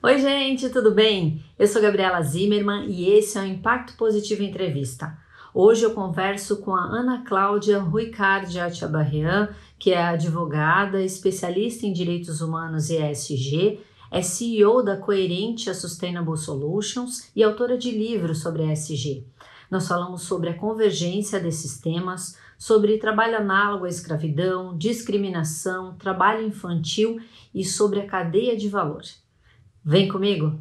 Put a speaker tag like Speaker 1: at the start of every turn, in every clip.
Speaker 1: Oi, gente, tudo bem? Eu sou Gabriela Zimmermann e esse é o Impacto Positivo Entrevista. Hoje eu converso com a Ana Cláudia Ruicard Achabarrian, que é advogada, especialista em direitos humanos e ESG, é CEO da Coerente Sustainable Solutions e autora de livros sobre ESG. Nós falamos sobre a convergência desses temas, sobre trabalho análogo à escravidão, discriminação, trabalho infantil e sobre a cadeia de valor. Vem comigo?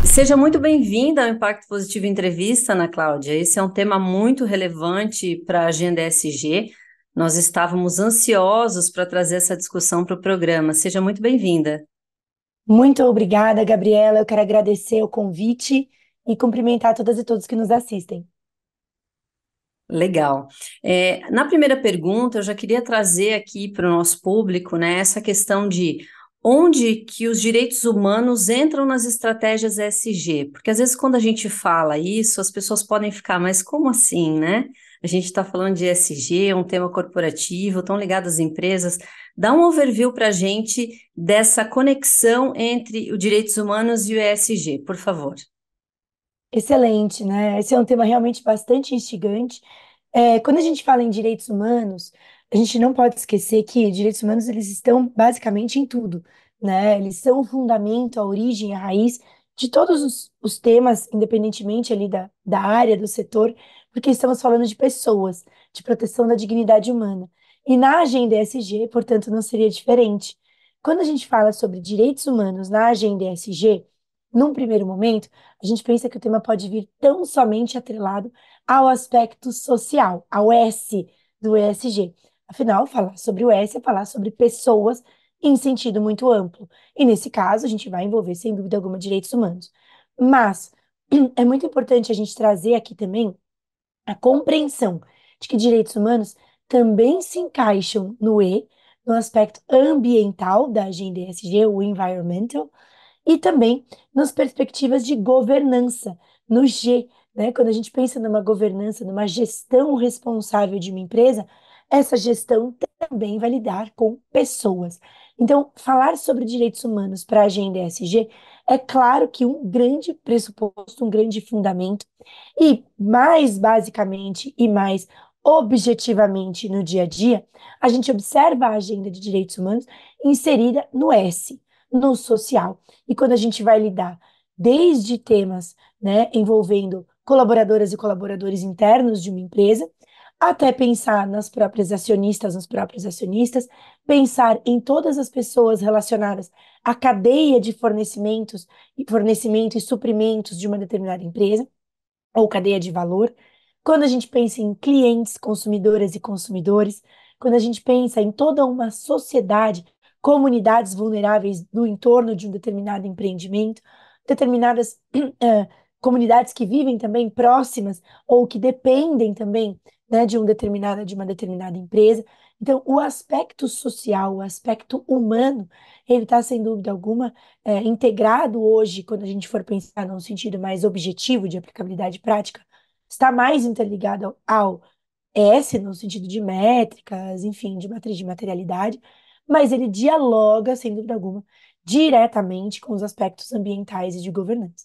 Speaker 1: Seja muito bem-vinda ao Impacto Positivo Entrevista, Ana Cláudia. Esse é um tema muito relevante para a agenda ESG. Nós estávamos ansiosos para trazer essa discussão para o programa. Seja muito bem-vinda.
Speaker 2: Muito obrigada, Gabriela. Eu quero agradecer o convite e cumprimentar todas e todos que nos assistem.
Speaker 1: Legal. Na primeira pergunta, eu já queria trazer aqui para o nosso público, né, essa questão de onde que os direitos humanos entram nas estratégias ESG, porque às vezes quando a gente fala isso, as pessoas podem ficar, mas como assim, né? A gente está falando de ESG, um tema corporativo, tão ligado às empresas. Dá um overview para a gente dessa conexão entre os direitos humanos e o ESG, por favor.
Speaker 2: Excelente, né? Esse é um tema realmente bastante instigante. Quando a gente fala em direitos humanos, a gente não pode esquecer que direitos humanos eles estão basicamente em tudo, né? Eles são o fundamento, a origem, a raiz de todos os temas, independentemente ali da área, do setor, porque estamos falando de pessoas, de proteção da dignidade humana. E na agenda ESG, portanto, não seria diferente. Quando a gente fala sobre direitos humanos na agenda ESG, num primeiro momento, a gente pensa que o tema pode vir tão somente atrelado ao aspecto social, ao S do ESG. Afinal, falar sobre o S é falar sobre pessoas em sentido muito amplo. E nesse caso, a gente vai envolver, sem dúvida alguma, direitos humanos. Mas é muito importante a gente trazer aqui também a compreensão de que direitos humanos também se encaixam no E, no aspecto ambiental da agenda ESG, o environmental, e também nas perspectivas de governança, no G, né? Quando a gente pensa numa governança, numa gestão responsável de uma empresa, essa gestão também vai lidar com pessoas. Então, falar sobre direitos humanos para a agenda ESG é claro que um grande pressuposto, um grande fundamento, e mais basicamente e mais objetivamente no dia a dia, a gente observa a agenda de direitos humanos inserida no S, no social. E quando a gente vai lidar desde temas, né, envolvendo colaboradoras e colaboradores internos de uma empresa, até pensar nas próprias acionistas, nos próprios acionistas, pensar em todas as pessoas relacionadas à cadeia de fornecimentos e fornecimento e suprimentos de uma determinada empresa ou cadeia de valor. Quando a gente pensa em clientes, consumidoras e consumidores, quando a gente pensa em toda uma sociedade, comunidades vulneráveis no entorno de um determinado empreendimento, determinadas comunidades que vivem também próximas ou que dependem também, né, de uma determinada empresa. Então, o aspecto social, o aspecto humano, ele está, sem dúvida alguma, integrado hoje, quando a gente for pensar num sentido mais objetivo de aplicabilidade prática, está mais interligado ao S, no sentido de métricas, enfim, de matriz de materialidade, mas ele dialoga, sem dúvida alguma, diretamente com os aspectos ambientais e de governança.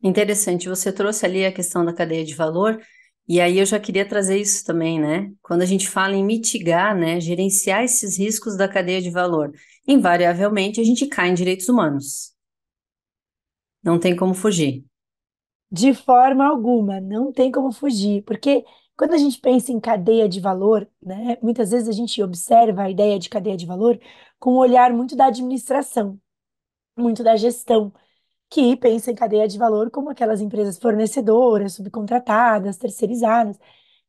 Speaker 1: Interessante, você trouxe ali a questão da cadeia de valor, e aí eu já queria trazer isso também, né? Quando a gente fala em mitigar, né, gerenciar esses riscos da cadeia de valor, invariavelmente a gente cai em direitos humanos. Não tem como fugir.
Speaker 2: De forma alguma, não tem como fugir, porque quando a gente pensa em cadeia de valor, né, muitas vezes a gente observa a ideia de cadeia de valor com um olhar muito da administração, muito da gestão, que pensa em cadeia de valor como aquelas empresas fornecedoras, subcontratadas, terceirizadas,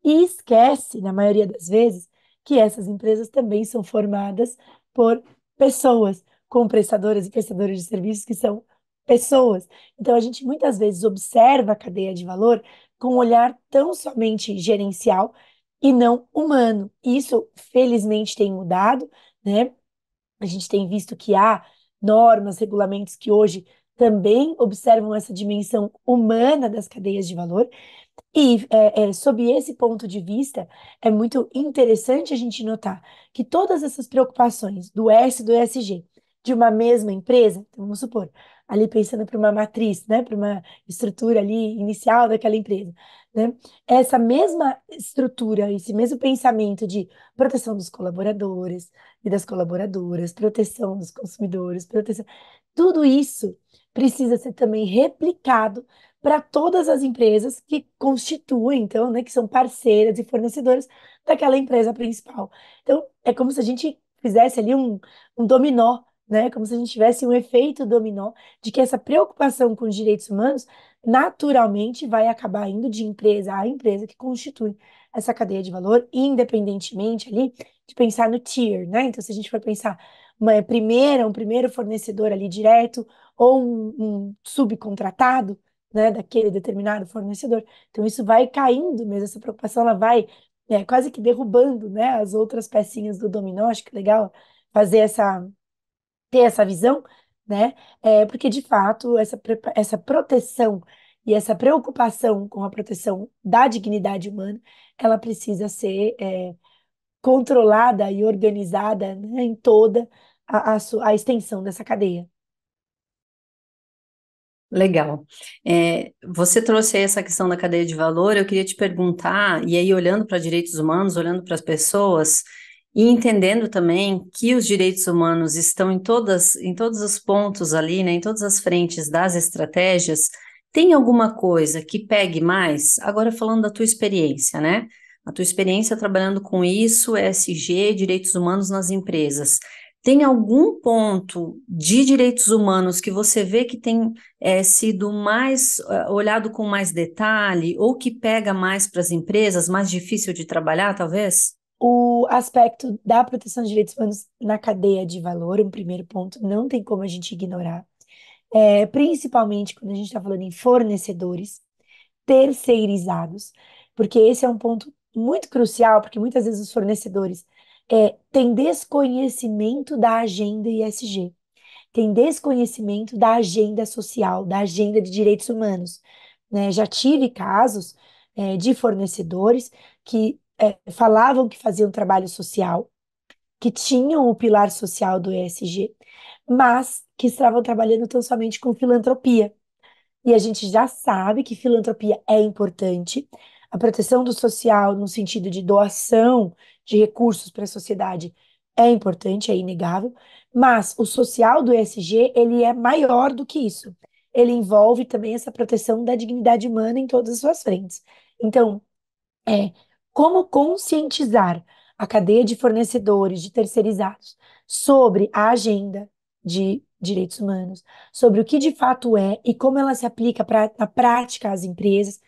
Speaker 2: e esquece, na maioria das vezes, que essas empresas também são formadas por pessoas, com prestadoras e prestadores de serviços que são pessoas. Então, a gente muitas vezes observa a cadeia de valor com um olhar tão somente gerencial e não humano. Isso, felizmente, tem mudado, né? A gente tem visto que há normas, regulamentos que hoje também observam essa dimensão humana das cadeias de valor, E, sob esse ponto de vista, é muito interessante a gente notar que todas essas preocupações do S e do ESG de uma mesma empresa, então, vamos supor, ali pensando para uma matriz, né, para uma estrutura ali inicial daquela empresa, né, essa mesma estrutura, esse mesmo pensamento de proteção dos colaboradores e das colaboradoras, proteção dos consumidores, proteção, tudo isso precisa ser também replicado para todas as empresas que constituem, então, né, que são parceiras e fornecedoras daquela empresa principal. Então, é como se a gente fizesse ali um dominó, né, como se a gente tivesse um efeito dominó de que essa preocupação com os direitos humanos naturalmente vai acabar indo de empresa a empresa que constitui essa cadeia de valor, independentemente ali de pensar no tier, né? Então, se a gente for pensar um primeiro fornecedor ali direto ou um subcontratado, né, daquele determinado fornecedor. Então, isso vai caindo mesmo, essa preocupação, ela vai quase que derrubando, né, as outras pecinhas do dominó. Acho que legal fazer ter essa visão, né, porque, de fato, essa proteção e essa preocupação com a proteção da dignidade humana, ela precisa ser controlada e organizada, né, em toda a extensão dessa cadeia.
Speaker 1: Legal. Você trouxe aí essa questão da cadeia de valor. Eu queria te perguntar, e aí olhando para direitos humanos, olhando para as pessoas, e entendendo também que os direitos humanos estão em todos os pontos ali, né, em todas as frentes das estratégias, tem alguma coisa que pegue mais? Agora falando da tua experiência, né? A tua experiência trabalhando com isso, ESG, direitos humanos nas empresas. Tem algum ponto de direitos humanos que você vê que tem sido mais olhado com mais detalhe ou que pega mais para as empresas, mais difícil de trabalhar, talvez?
Speaker 2: O aspecto da proteção de direitos humanos na cadeia de valor, um primeiro ponto, não tem como a gente ignorar. Principalmente quando a gente está falando em fornecedores terceirizados, porque esse é um ponto muito crucial, porque muitas vezes os fornecedores têm desconhecimento da agenda ESG, têm desconhecimento da agenda social, da agenda de direitos humanos, né? Já tive casos de fornecedores que falavam que faziam trabalho social, que tinham o pilar social do ESG, mas que estavam trabalhando tão somente com filantropia. E a gente já sabe que filantropia é importante, a proteção do social no sentido de doação de recursos para a sociedade é importante, é inegável, mas o social do ESG, ele é maior do que isso. Ele envolve também essa proteção da dignidade humana em todas as suas frentes. Então, é como conscientizar a cadeia de fornecedores, de terceirizados, sobre a agenda de direitos humanos, sobre o que de fato é e como ela se aplica na prática às empresas.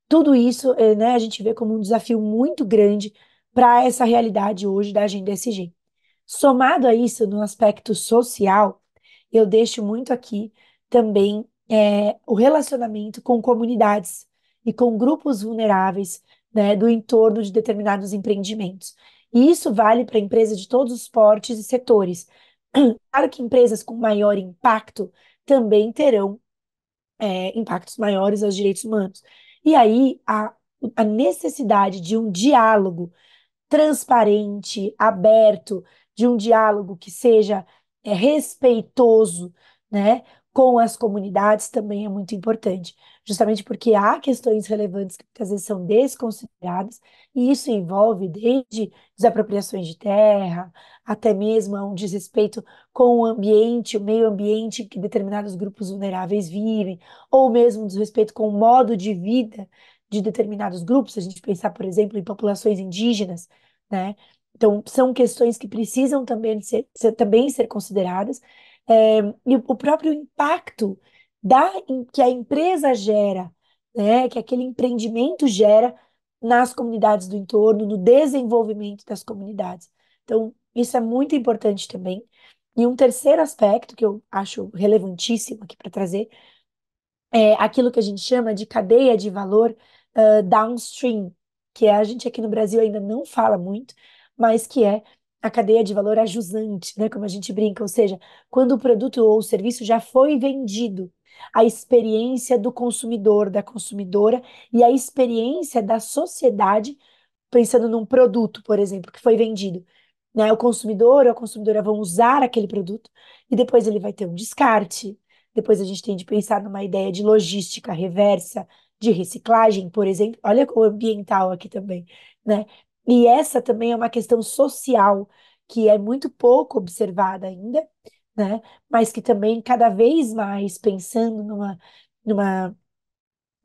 Speaker 2: Tudo isso, né, a gente vê como um desafio muito grande para essa realidade hoje da agenda SG. Somado a isso, no aspecto social, eu deixo muito aqui também o relacionamento com comunidades e com grupos vulneráveis, né, do entorno de determinados empreendimentos. E isso vale para empresas de todos os portes e setores. Claro que empresas com maior impacto também terão impactos maiores aos direitos humanos. E aí a necessidade de um diálogo transparente, aberto, de um diálogo que seja respeitoso, né, com as comunidades também é muito importante, justamente porque há questões relevantes que muitas vezes são desconsideradas, e isso envolve desde desapropriações de terra, até mesmo um desrespeito com o ambiente, o meio ambiente que determinados grupos vulneráveis vivem, ou mesmo um desrespeito com o modo de vida de determinados grupos, se a gente pensar, por exemplo, em populações indígenas, né? Então, são questões que precisam também também ser consideradas. E o próprio impacto que a empresa gera, né? Que aquele empreendimento gera nas comunidades do entorno, no desenvolvimento das comunidades. Então, isso é muito importante também. E um terceiro aspecto que eu acho relevantíssimo aqui para trazer é aquilo que a gente chama de cadeia de valor downstream, que a gente aqui no Brasil ainda não fala muito, mas que é a cadeia de valor a jusante, né, como a gente brinca, ou seja, quando o produto ou o serviço já foi vendido, a experiência do consumidor, da consumidora e a experiência da sociedade, pensando num produto, por exemplo, que foi vendido, né? O consumidor ou a consumidora vão usar aquele produto e depois ele vai ter um descarte. Depois a gente tem de pensar numa ideia de logística reversa, de reciclagem, por exemplo. Olha o ambiental aqui também, né? E essa também é uma questão social que é muito pouco observada ainda, né? Mas que também cada vez mais pensando numa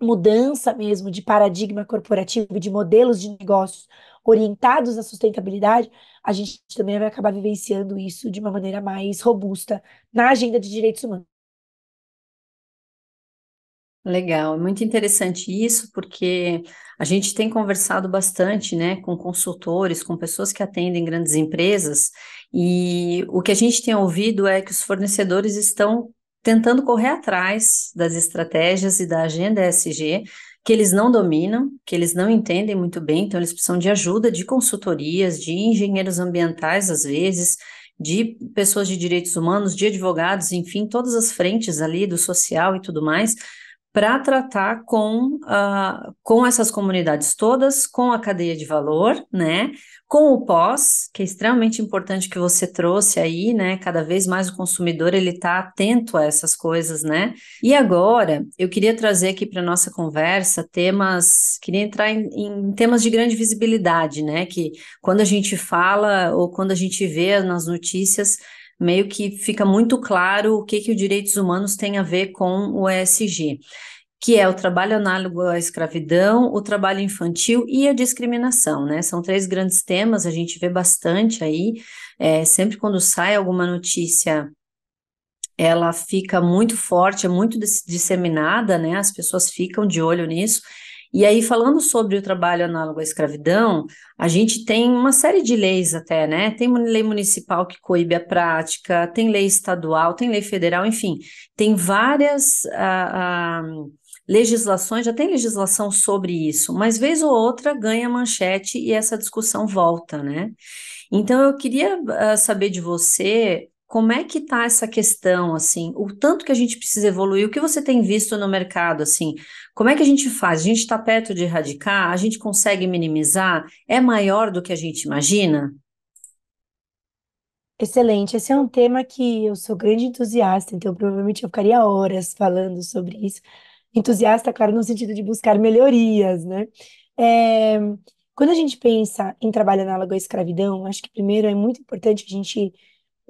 Speaker 2: mudança mesmo de paradigma corporativo, e de modelos de negócios orientados à sustentabilidade, a gente também vai acabar vivenciando isso de uma maneira mais robusta na agenda de direitos humanos.
Speaker 1: Legal, é muito interessante isso, porque a gente tem conversado bastante, né, com consultores, com pessoas que atendem grandes empresas, e o que a gente tem ouvido é que os fornecedores estão tentando correr atrás das estratégias e da agenda ESG, que eles não dominam, que eles não entendem muito bem, então eles precisam de ajuda de consultorias, de engenheiros ambientais, às vezes, de pessoas de direitos humanos, de advogados, enfim, todas as frentes ali do social e tudo mais para tratar com essas comunidades todas, com a cadeia de valor, né? Com o pós, que é extremamente importante que você trouxe aí, né? Cada vez mais o consumidor ele está atento a essas coisas, né? E agora eu queria trazer aqui para nossa conversa temas, queria entrar em temas de grande visibilidade, né? Que quando a gente fala ou quando a gente vê nas notícias meio que fica muito claro o que os direitos humanos têm a ver com o ESG, que é o trabalho análogo à escravidão, o trabalho infantil e a discriminação, né? São três grandes temas, a gente vê bastante aí, sempre quando sai alguma notícia, ela fica muito forte, é muito disseminada, né? As pessoas ficam de olho nisso. E aí, falando sobre o trabalho análogo à escravidão, a gente tem uma série de leis até, né? Tem uma lei municipal que coíbe a prática, tem lei estadual, tem lei federal, enfim, tem várias legislações, já tem legislação sobre isso, mas vez ou outra ganha manchete e essa discussão volta, né? Então eu queria saber de você como é que está essa questão, assim, o tanto que a gente precisa evoluir, o que você tem visto no mercado, assim, como é que a gente faz? A gente está perto de erradicar? A gente consegue minimizar? É maior do que a gente imagina?
Speaker 2: Excelente. Esse é um tema que eu sou grande entusiasta, então provavelmente eu ficaria horas falando sobre isso. Entusiasta, claro, no sentido de buscar melhorias, né? É, quando a gente pensa em trabalho análogo à escravidão, acho que primeiro é muito importante a gente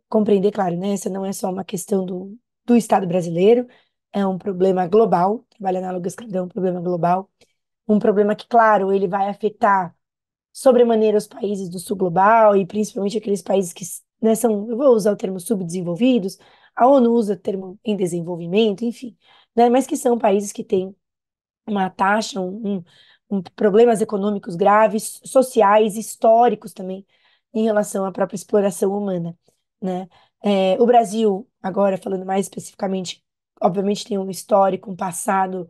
Speaker 2: compreender, claro, né? Essa não é só uma questão do Estado brasileiro, é um problema global. Trabalho análogo à escravidão é um problema global. Um problema que, claro, ele vai afetar sobremaneira os países do sul global e principalmente aqueles países que, né, são, eu vou usar o termo subdesenvolvidos, a ONU usa o termo em desenvolvimento, enfim, né, mas que são países que têm uma taxa, problemas econômicos graves, sociais, históricos também, em relação à própria exploração humana, né? O Brasil, agora falando mais especificamente, obviamente tem um histórico, um passado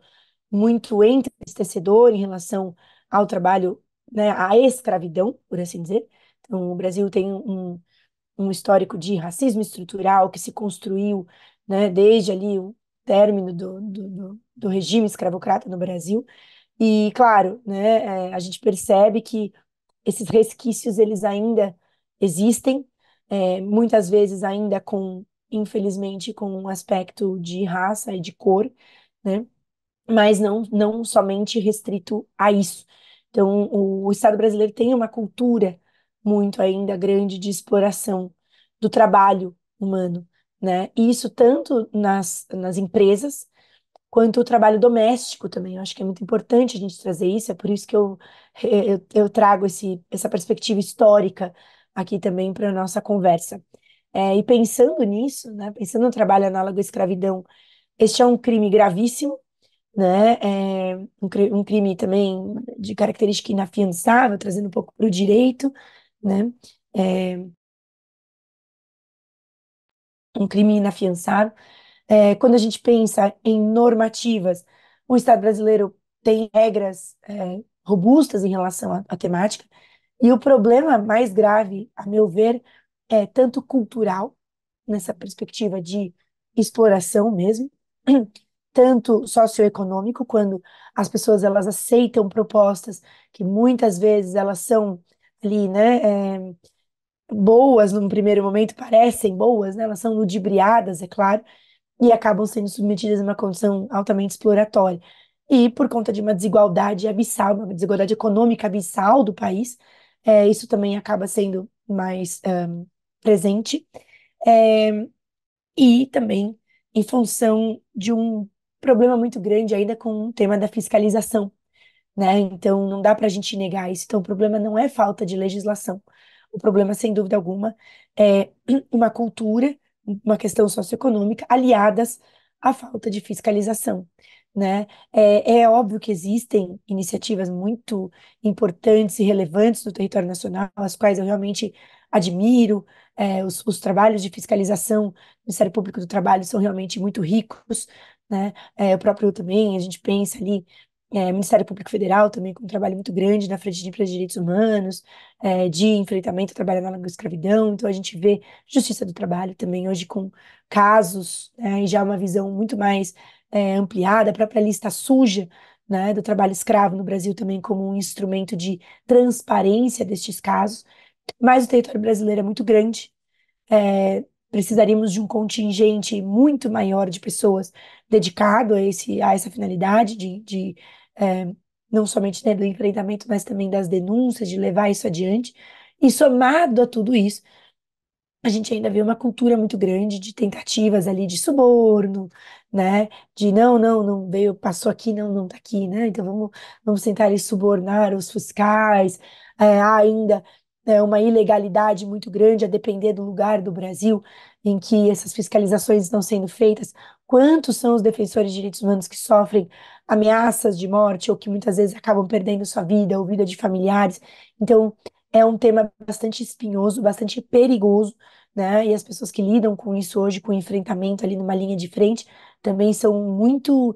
Speaker 2: muito entristecedor em relação ao trabalho, né, à escravidão, por assim dizer. Então, o Brasil tem um histórico de racismo estrutural que se construiu, né, desde ali o término do regime escravocrata no Brasil. E, claro, né, a gente percebe que esses resquícios, eles ainda existem, muitas vezes ainda com, infelizmente, com um aspecto de raça e de cor, né? Mas não somente restrito a isso. Então, o Estado brasileiro tem uma cultura muito ainda grande de exploração do trabalho humano, né? E isso tanto nas empresas, quanto o trabalho doméstico também. Eu acho que é muito importante a gente trazer isso, é por isso que eu trago essa perspectiva histórica aqui também para a nossa conversa. E pensando nisso, né, pensando no trabalho análogo à escravidão, este é um crime gravíssimo, né? Um crime também de característica inafiançável, trazendo um pouco para o direito, né? É, um crime inafiançável. Quando a gente pensa em normativas, o Estado brasileiro tem regras robustas em relação à temática. E o problema mais grave, a meu ver, é tanto cultural, nessa perspectiva de exploração mesmo, tanto socioeconômico, quando as pessoas elas aceitam propostas que muitas vezes elas são ali, né, boas num primeiro momento, parecem boas, né, elas são ludibriadas, é claro, e acabam sendo submetidas a uma condição altamente exploratória. E por conta de uma desigualdade abissal, uma desigualdade econômica abissal do país, isso também acaba sendo mais presente. É, e também em função de um problema muito grande ainda com o tema da fiscalização, né? Então, não dá para a gente negar isso. Então, o problema não é falta de legislação. O problema, sem dúvida alguma, é uma cultura, uma questão socioeconômica, aliadas à falta de fiscalização, né? É óbvio que existem iniciativas muito importantes e relevantes no território nacional, as quais eu realmente admiro. Os trabalhos de fiscalização do Ministério Público do Trabalho são realmente muito ricos, né? O próprio também, a gente pensa ali Ministério Público Federal também com um trabalho muito grande na frente de empresas de direitos humanos, de enfrentamento ao trabalho análogo à escravidão. Então a gente vê Justiça do Trabalho também hoje com casos, né, e já uma visão muito mais ampliada, a própria lista suja, né, do trabalho escravo no Brasil também como um instrumento de transparência destes casos. Mas o território brasileiro é muito grande, precisaríamos de um contingente muito maior de pessoas dedicado a essa finalidade é, não somente, né, do enfrentamento, mas também das denúncias, de levar isso adiante. E somado a tudo isso, a gente ainda vê uma cultura muito grande de tentativas ali de suborno, né? De não veio, passou aqui, não tá aqui, né? Então vamos tentar ali subornar os fiscais. Há ainda uma ilegalidade muito grande, a depender do lugar do Brasil em que essas fiscalizações estão sendo feitas. Quantos são os defensores de direitos humanos que sofrem ameaças de morte ou que muitas vezes acabam perdendo sua vida ou vida de familiares? Então, é um tema bastante espinhoso, bastante perigoso, né? E as pessoas que lidam com isso hoje, com o enfrentamento ali numa linha de frente, também são muito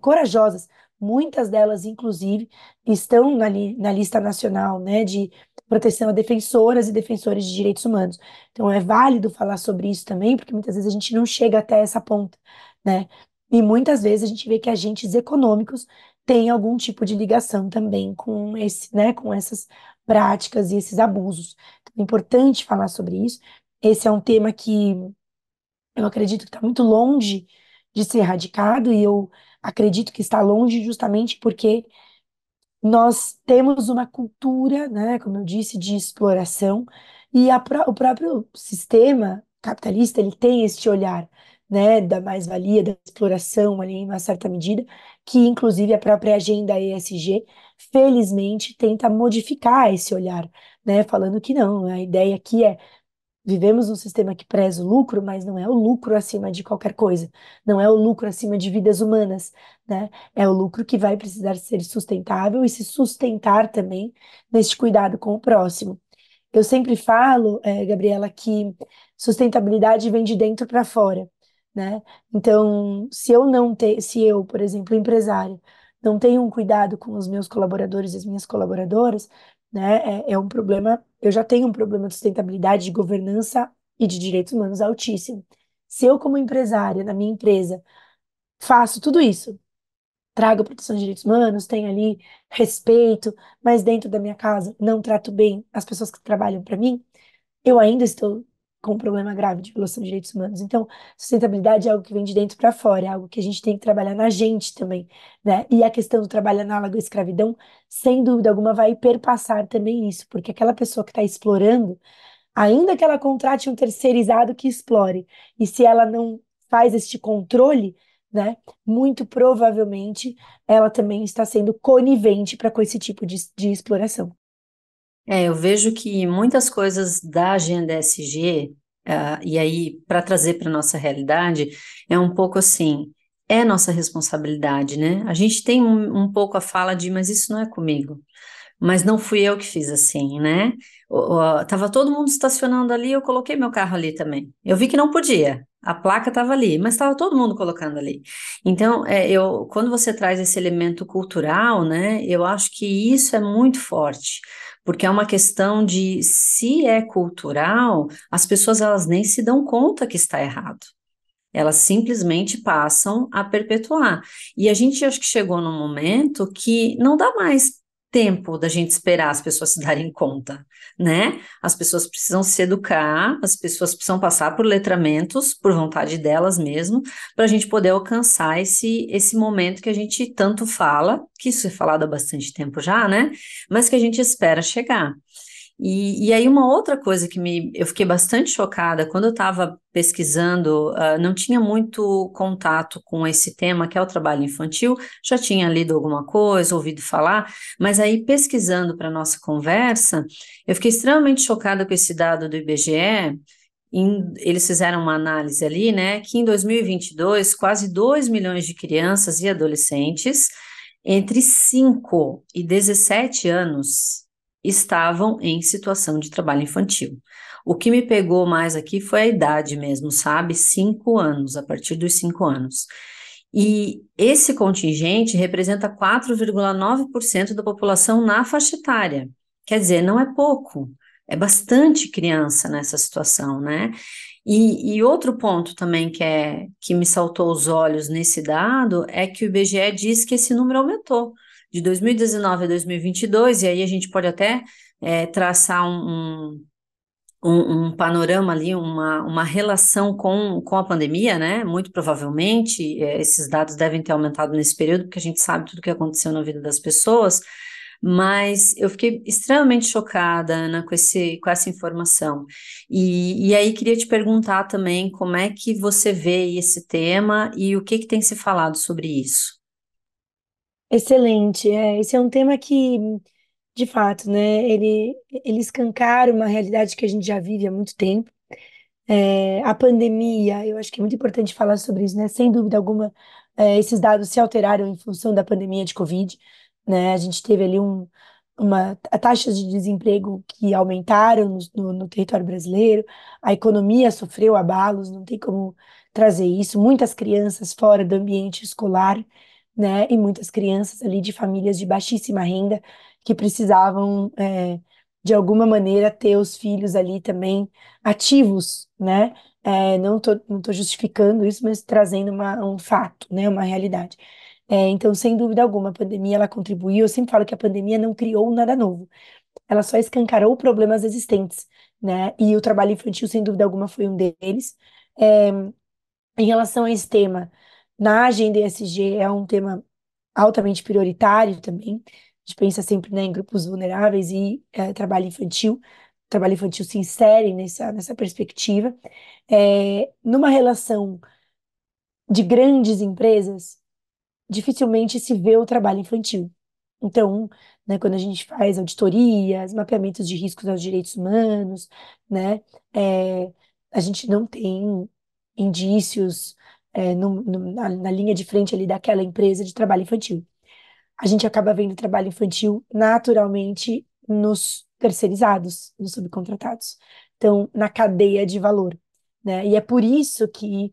Speaker 2: corajosas. Muitas delas, inclusive, estão na lista nacional, né, de proteção a defensoras e defensores de direitos humanos. Então, é válido falar sobre isso também, porque muitas vezes a gente não chega até essa ponta, né? E muitas vezes a gente vê que agentes econômicos têm algum tipo de ligação também com né, com essas práticas e esses abusos. Então, é importante falar sobre isso. Esse é um tema que eu acredito que está muito longe de ser erradicado, e eu acredito que está longe justamente porque nós temos uma cultura, né, como eu disse, de exploração, e o próprio sistema capitalista ele tem este olhar, né, da mais-valia, da exploração ali em uma certa medida, que inclusive a própria agenda ESG, felizmente, tenta modificar esse olhar, né, falando que não, a ideia aqui é vivemos um sistema que preza o lucro, mas não é o lucro acima de qualquer coisa, não é o lucro acima de vidas humanas, né? É o lucro que vai precisar ser sustentável e se sustentar também neste cuidado com o próximo. Eu sempre falo, Gabriela, que sustentabilidade vem de dentro para fora, né? Então, se eu, por exemplo, empresário, não tenho um cuidado com os meus colaboradores e as minhas colaboradoras, né? É um problema. Eu já tenho um problema de sustentabilidade, de governança e de direitos humanos altíssimo. Se eu, como empresária, na minha empresa, faço tudo isso, trago proteção de direitos humanos, tenho ali respeito, mas dentro da minha casa não trato bem as pessoas que trabalham para mim, eu ainda estou com um problema grave de violação de direitos humanos. Então, sustentabilidade é algo que vem de dentro para fora, é algo que a gente tem que trabalhar na gente também, né? E a questão do trabalho análogo à escravidão, sem dúvida alguma, vai perpassar também isso, porque aquela pessoa que está explorando, ainda que ela contrate um terceirizado que explore, e se ela não faz este controle, né, muito provavelmente ela também está sendo conivente para com esse tipo de exploração.
Speaker 1: Eu vejo que muitas coisas da agenda ESG, e aí, para trazer para a nossa realidade, é um pouco assim. é nossa responsabilidade, né? A gente tem um pouco a fala de, mas isso não é comigo. Mas não fui eu que fiz assim, né? Tava todo mundo estacionando ali, eu coloquei meu carro ali também. Eu vi que não podia, a placa estava ali, mas estava todo mundo colocando ali. Então, quando você traz esse elemento cultural, né, eu acho que isso é muito forte, porque é uma questão de se é cultural, as pessoas elas nem se dão conta que está errado. Elas simplesmente passam a perpetuar. E a gente acho que chegou num momento que não dá mais tempo da gente esperar as pessoas se darem conta, né? As pessoas precisam se educar, as pessoas precisam passar por letramentos, por vontade delas mesmo, para a gente poder alcançar esse momento que a gente tanto fala, que isso é falado há bastante tempo já, né? Mas que a gente espera chegar. E aí uma outra coisa que eu fiquei bastante chocada, quando eu estava pesquisando, não tinha muito contato com esse tema, que é o trabalho infantil, já tinha lido alguma coisa, ouvido falar, mas aí pesquisando para a nossa conversa, eu fiquei extremamente chocada com esse dado do IBGE. Eles fizeram uma análise ali, né, que em 2022, quase 2 milhões de crianças e adolescentes entre 5 e 17 anos estavam em situação de trabalho infantil. O que me pegou mais aqui foi a idade mesmo, sabe? 5 anos, a partir dos 5 anos. E esse contingente representa 4,9% da população na faixa etária. Quer dizer, não é pouco, é bastante criança nessa situação, né? E outro ponto também que me saltou os olhos nesse dado é que o IBGE diz que esse número aumentou de 2019 a 2022, e aí a gente pode até traçar um panorama ali, uma relação com a pandemia, né? Muito provavelmente, esses dados devem ter aumentado nesse período, porque a gente sabe tudo o que aconteceu na vida das pessoas, mas eu fiquei extremamente chocada, Ana, com essa informação. E aí queria te perguntar também como é que você vê esse tema e o que tem se falado sobre isso.
Speaker 2: Excelente. Esse é um tema que, de fato, né, ele escancara uma realidade que a gente já vive há muito tempo. A pandemia, eu acho que é muito importante falar sobre isso, né? Sem dúvida alguma, esses dados se alteraram em função da pandemia de Covid, né? A gente teve ali taxas de desemprego que aumentaram no território brasileiro, a economia sofreu abalos, não tem como trazer isso. Muitas crianças fora do ambiente escolar, né? E muitas crianças ali de famílias de baixíssima renda que precisavam, de alguma maneira, ter os filhos ali também ativos, né? Não tô justificando isso, mas trazendo um fato, né? Uma realidade. Então, sem dúvida alguma, a pandemia ela contribuiu. Eu sempre falo que a pandemia não criou nada novo, ela só escancarou problemas existentes, né? E o trabalho infantil, sem dúvida alguma, foi um deles. É, Em relação a esse tema, na agenda ESG é um tema altamente prioritário também. A gente pensa sempre, né, em grupos vulneráveis e trabalho infantil. O trabalho infantil se insere nessa perspectiva. Numa relação de grandes empresas, dificilmente se vê o trabalho infantil. Então, né, quando a gente faz auditorias, mapeamentos de riscos aos direitos humanos, né, é, a gente não tem indícios na linha de frente ali daquela empresa de trabalho infantil. A gente acaba vendo trabalho infantil naturalmente nos terceirizados, nos subcontratados. Então, na cadeia de valor, né? E é por isso que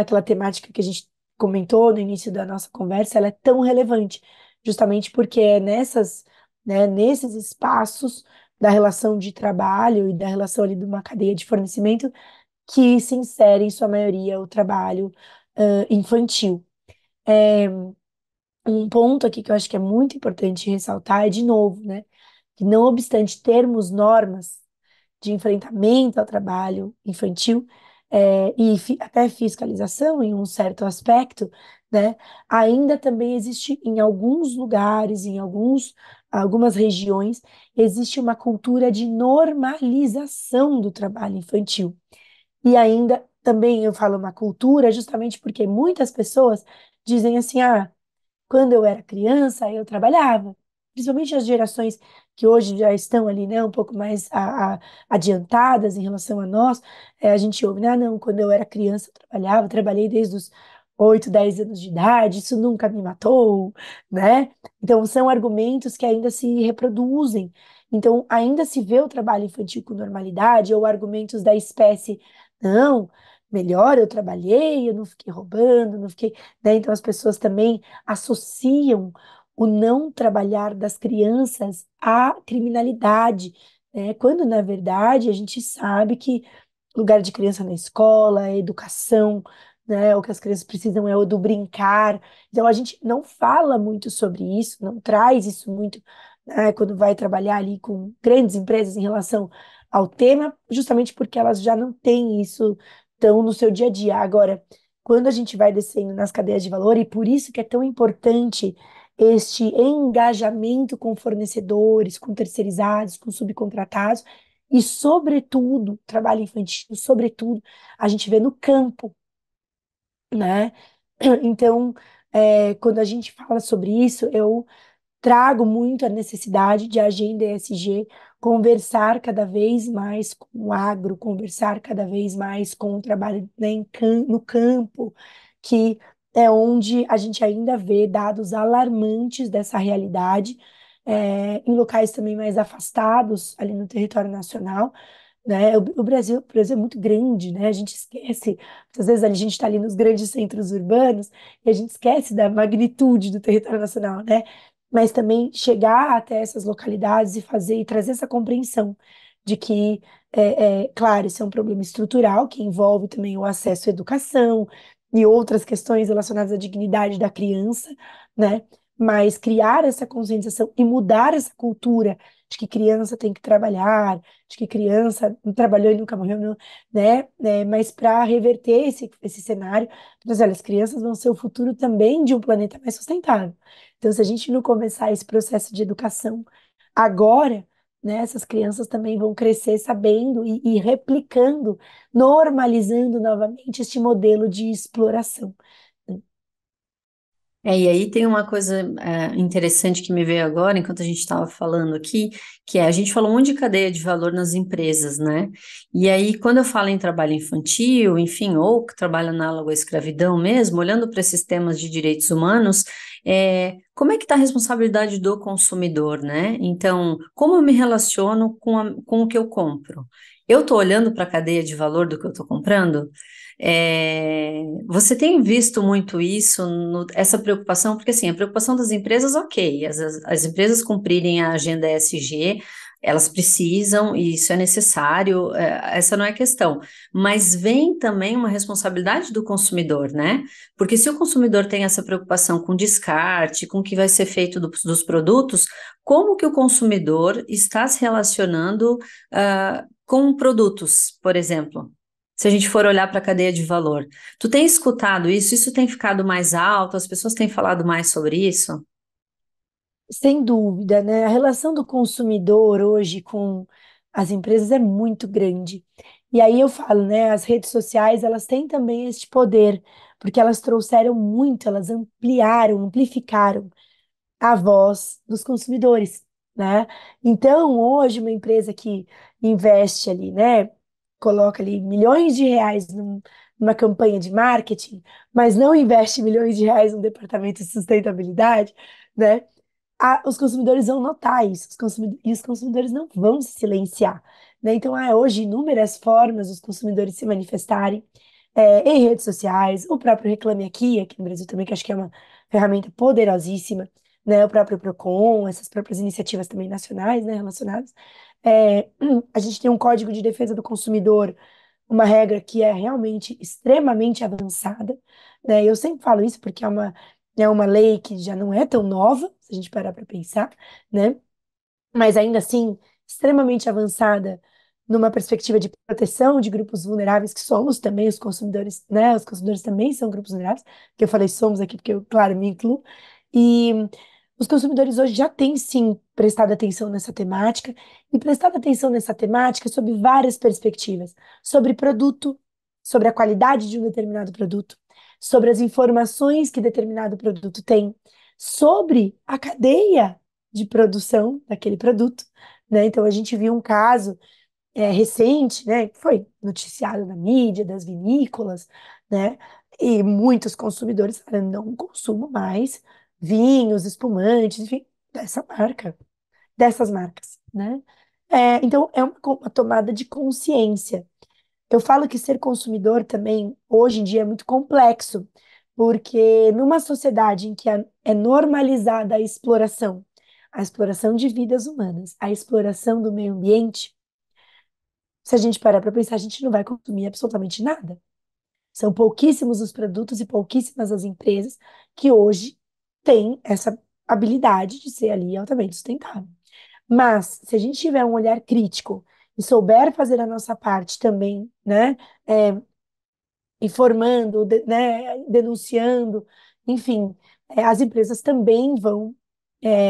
Speaker 2: aquela temática que a gente comentou no início da nossa conversa, ela é tão relevante, justamente porque é nesses espaços da relação de trabalho e da relação ali de uma cadeia de fornecimento que se insere, em sua maioria, o trabalho infantil. Um ponto aqui que eu acho que é muito importante ressaltar é, de novo, né, que não obstante termos normas de enfrentamento ao trabalho infantil, e até fiscalização em um certo aspecto, né, ainda também existe em alguns lugares, algumas regiões, existe uma cultura de normalização do trabalho infantil. E ainda também eu falo uma cultura justamente porque muitas pessoas dizem assim, ah, quando eu era criança, eu trabalhava. Principalmente as gerações que hoje já estão ali, né, um pouco mais adiantadas em relação a nós, a gente ouve, ah, não, quando eu era criança eu trabalhava, trabalhei desde os 8, 10 anos de idade, isso nunca me matou, né? Então, são argumentos que ainda se reproduzem. Então, ainda se vê o trabalho infantil com normalidade, ou argumentos da espécie, não, melhor eu trabalhei, eu não fiquei roubando, não fiquei, né? Então, as pessoas também associam o não trabalhar das crianças à criminalidade, né? Quando, na verdade, a gente sabe que lugar de criança na escola, é educação, né? O que as crianças precisam é o do brincar. Então, a gente não fala muito sobre isso, não traz isso muito, né, quando vai trabalhar ali com grandes empresas em relação ao tema, justamente porque elas já não têm isso tão no seu dia a dia. Agora, quando a gente vai descendo nas cadeias de valor, e por isso que é tão importante este engajamento com fornecedores, com terceirizados, com subcontratados, e, sobretudo, trabalho infantil, sobretudo, a gente vê no campo, né? Então, quando a gente fala sobre isso, eu trago muito a necessidade de a agenda ESG conversar cada vez mais com o agro, conversar cada vez mais com o trabalho, né, no campo, que é onde a gente ainda vê dados alarmantes dessa realidade, em locais também mais afastados, ali no território nacional, né? O Brasil é muito grande, né? A gente esquece, muitas vezes a gente está ali nos grandes centros urbanos e a gente esquece da magnitude do território nacional, né? Mas também chegar até essas localidades e fazer e trazer essa compreensão de que, claro, isso é um problema estrutural que envolve também o acesso à educação e outras questões relacionadas à dignidade da criança, né? Mas criar essa conscientização e mudar essa cultura de que criança tem que trabalhar, de que criança não trabalhou e nunca morreu, não, né? Mas para reverter esse cenário, olha, as crianças vão ser o futuro também de um planeta mais sustentável. Então, se a gente não começar esse processo de educação agora, né, essas crianças também vão crescer sabendo e replicando, normalizando novamente este modelo de exploração.
Speaker 1: E aí tem uma coisa interessante que me veio agora, enquanto a gente estava falando aqui, que é a gente falou muito de cadeia de valor nas empresas, né? E aí, quando eu falo em trabalho infantil, enfim, ou que trabalho análogo à escravidão mesmo, olhando para esses temas de direitos humanos, como é que está a responsabilidade do consumidor, né? Então, como eu me relaciono com o que eu compro? Eu estou olhando para a cadeia de valor do que eu estou comprando? Você tem visto muito isso, essa preocupação, porque assim, a preocupação das empresas, ok, as empresas cumprirem a agenda ESG, elas precisam, e isso é necessário, essa não é a questão, mas vem também uma responsabilidade do consumidor, né? Porque se o consumidor tem essa preocupação com descarte, com o que vai ser feito dos produtos, como que o consumidor está se relacionando, com produtos, por exemplo? Se a gente for olhar para a cadeia de valor. Tu tem escutado isso? Isso tem ficado mais alto? As pessoas têm falado mais sobre isso?
Speaker 2: Sem dúvida, né? A relação do consumidor hoje com as empresas é muito grande. E aí eu falo, né? As redes sociais, elas têm também este poder, porque elas trouxeram muito, elas ampliaram, amplificaram a voz dos consumidores, né? Então, hoje, uma empresa que investe ali, né? Coloca ali milhões de reais numa campanha de marketing, mas não investe milhões de reais no departamento de sustentabilidade, né? Os consumidores vão notar isso, e os consumidores não vão se silenciar, né? Então, há hoje inúmeras formas dos consumidores se manifestarem, em redes sociais, o próprio Reclame aqui no Brasil também, que acho que é uma ferramenta poderosíssima, né? O próprio Procon, essas próprias iniciativas também nacionais, né, relacionadas. A gente tem um Código de Defesa do Consumidor, uma regra que é realmente extremamente avançada, né? Eu sempre falo isso porque é uma lei que já não é tão nova, se a gente parar para pensar, né? Mas ainda assim, extremamente avançada numa perspectiva de proteção de grupos vulneráveis, que somos também os consumidores, né? Os consumidores também são grupos vulneráveis, que eu falei somos aqui porque eu, claro, me incluo. E os consumidores hoje já têm, sim, prestado atenção nessa temática, e prestado atenção nessa temática sob várias perspectivas, sobre produto, sobre a qualidade de um determinado produto, sobre as informações que determinado produto tem, sobre a cadeia de produção daquele produto, né? Então a gente viu um caso recente, né? Que foi noticiado na mídia das vinícolas, né? E muitos consumidores falam, não consumo mais vinhos, espumantes, enfim, dessa marca, dessas marcas, né? Então, é uma tomada de consciência. Eu falo que ser consumidor também, hoje em dia, é muito complexo, porque numa sociedade em que é normalizada a exploração de vidas humanas, a exploração do meio ambiente, se a gente parar para pensar, a gente não vai consumir absolutamente nada. São pouquíssimos os produtos e pouquíssimas as empresas que hoje têm essa habilidade de ser ali altamente sustentável. Mas, se a gente tiver um olhar crítico e souber fazer a nossa parte também, né, é, informando, né, denunciando, enfim, as empresas também vão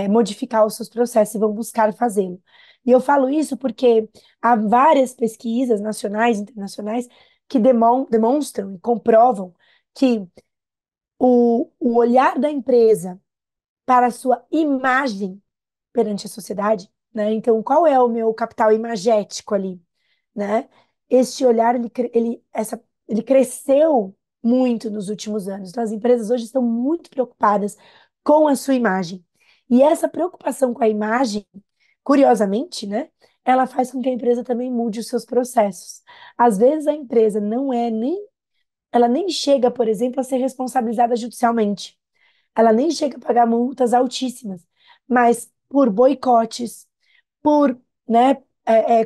Speaker 2: modificar os seus processos e vão buscar fazê-lo. E eu falo isso porque há várias pesquisas nacionais e internacionais que demonstram e comprovam que o olhar da empresa para a sua imagem perante a sociedade, né? Então, qual é o meu capital imagético ali, né? Este olhar, ele cresceu muito nos últimos anos. Então, as empresas hoje estão muito preocupadas com a sua imagem. E essa preocupação com a imagem, curiosamente, né? Ela faz com que a empresa também mude os seus processos. Às vezes a empresa ela nem chega, por exemplo, a ser responsabilizada judicialmente. Ela nem chega a pagar multas altíssimas, mas por boicotes, por, né,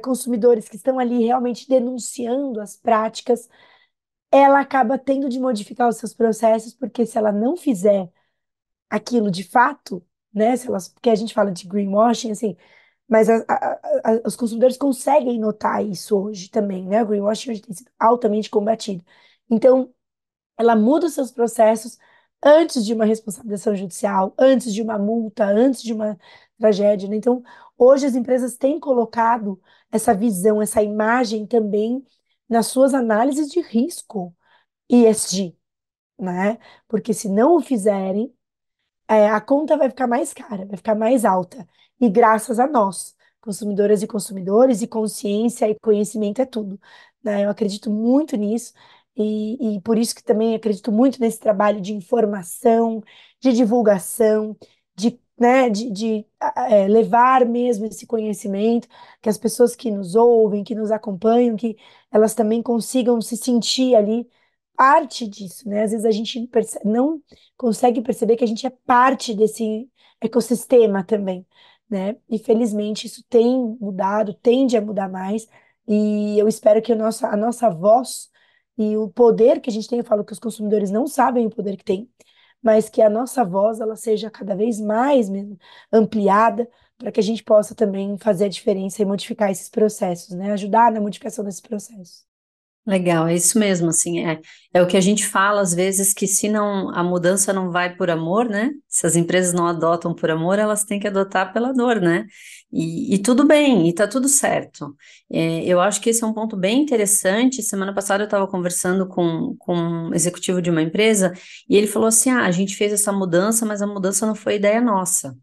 Speaker 2: consumidores que estão ali realmente denunciando as práticas, ela acaba tendo de modificar os seus processos, porque se ela não fizer aquilo de fato, né, se elas, porque a gente fala de greenwashing, assim, mas os consumidores conseguem notar isso hoje também, né? O greenwashing hoje tem sido altamente combatido. Então, ela muda os seus processos antes de uma responsabilização judicial, antes de uma multa, antes de uma tragédia, né? Então, hoje as empresas têm colocado essa visão, essa imagem também nas suas análises de risco ESG, né? Porque se não o fizerem, a conta vai ficar mais cara, vai ficar mais alta. E graças a nós, consumidoras e consumidores, e consciência e conhecimento é tudo, né? Eu acredito muito nisso, e por isso que também acredito muito nesse trabalho de informação, de divulgação, de levar mesmo esse conhecimento, que as pessoas que nos ouvem, que nos acompanham, que elas também consigam se sentir ali parte disso, né? Às vezes a gente não consegue perceber que a gente é parte desse ecossistema também, né? E felizmente isso tem mudado, tende a mudar mais, e eu espero que a nossa voz e o poder que a gente tem, eu falo que os consumidores não sabem o poder que tem, mas que a nossa voz ela seja cada vez mais mesmo ampliada para que a gente possa também fazer a diferença e modificar esses processos, né? Ajudar na modificação desses processos.
Speaker 1: Legal, é isso mesmo, assim, é o que a gente fala às vezes que se não, a mudança não vai por amor, né? Se as empresas não adotam por amor, elas têm que adotar pela dor, né? E tudo bem, e tá tudo certo. Eu acho que esse é um ponto bem interessante. Semana passada eu estava conversando com um executivo de uma empresa e ele falou assim: a gente fez essa mudança, mas a mudança não foi ideia nossa.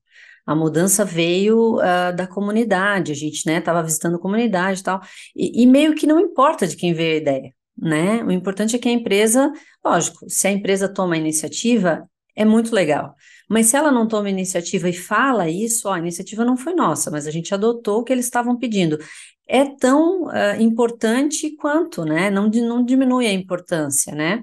Speaker 1: A mudança veio da comunidade, a gente, né, estava visitando a comunidade e tal, e meio que não importa de quem veio a ideia, né? O importante é que a empresa, lógico, se a empresa toma a iniciativa, é muito legal. Mas se ela não toma a iniciativa e fala isso, ó, a iniciativa não foi nossa, mas a gente adotou o que eles estavam pedindo. É tão importante quanto, né? Não diminui a importância, né?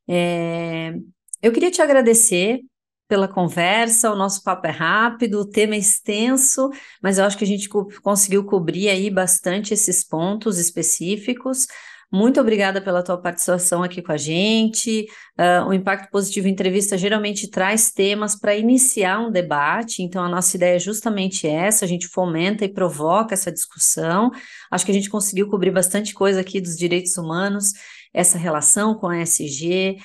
Speaker 1: É, eu queria te agradecer pela conversa, o nosso papo é rápido, o tema é extenso, mas eu acho que a gente conseguiu cobrir aí bastante esses pontos específicos. Muito obrigada pela tua participação aqui com a gente. O Impacto Positivo Entrevista geralmente traz temas para iniciar um debate, então a nossa ideia é justamente essa, a gente fomenta e provoca essa discussão. Acho que a gente conseguiu cobrir bastante coisa aqui dos direitos humanos, essa relação com a ESG,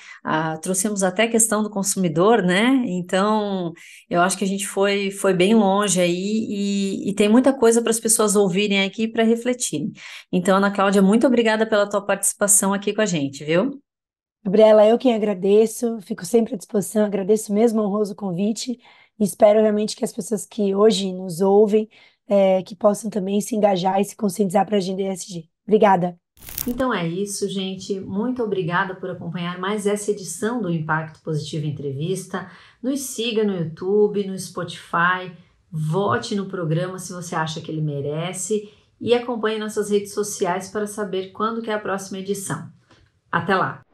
Speaker 1: trouxemos até a questão do consumidor, né? Então, eu acho que a gente foi bem longe aí e tem muita coisa para as pessoas ouvirem aqui para refletirem. Então, Ana Cláudia, muito obrigada pela tua participação aqui com a gente, viu?
Speaker 2: Gabriela, eu quem agradeço, fico sempre à disposição, agradeço mesmo o honroso convite e espero realmente que as pessoas que hoje nos ouvem, que possam também se engajar e se conscientizar para a agenda ESG. Obrigada.
Speaker 1: Então é isso, gente. Muito obrigada por acompanhar mais essa edição do Impacto Positivo Entrevista. Nos siga no YouTube, no Spotify, vote no programa se você acha que ele merece e acompanhe nossas redes sociais para saber quando que é a próxima edição. Até lá!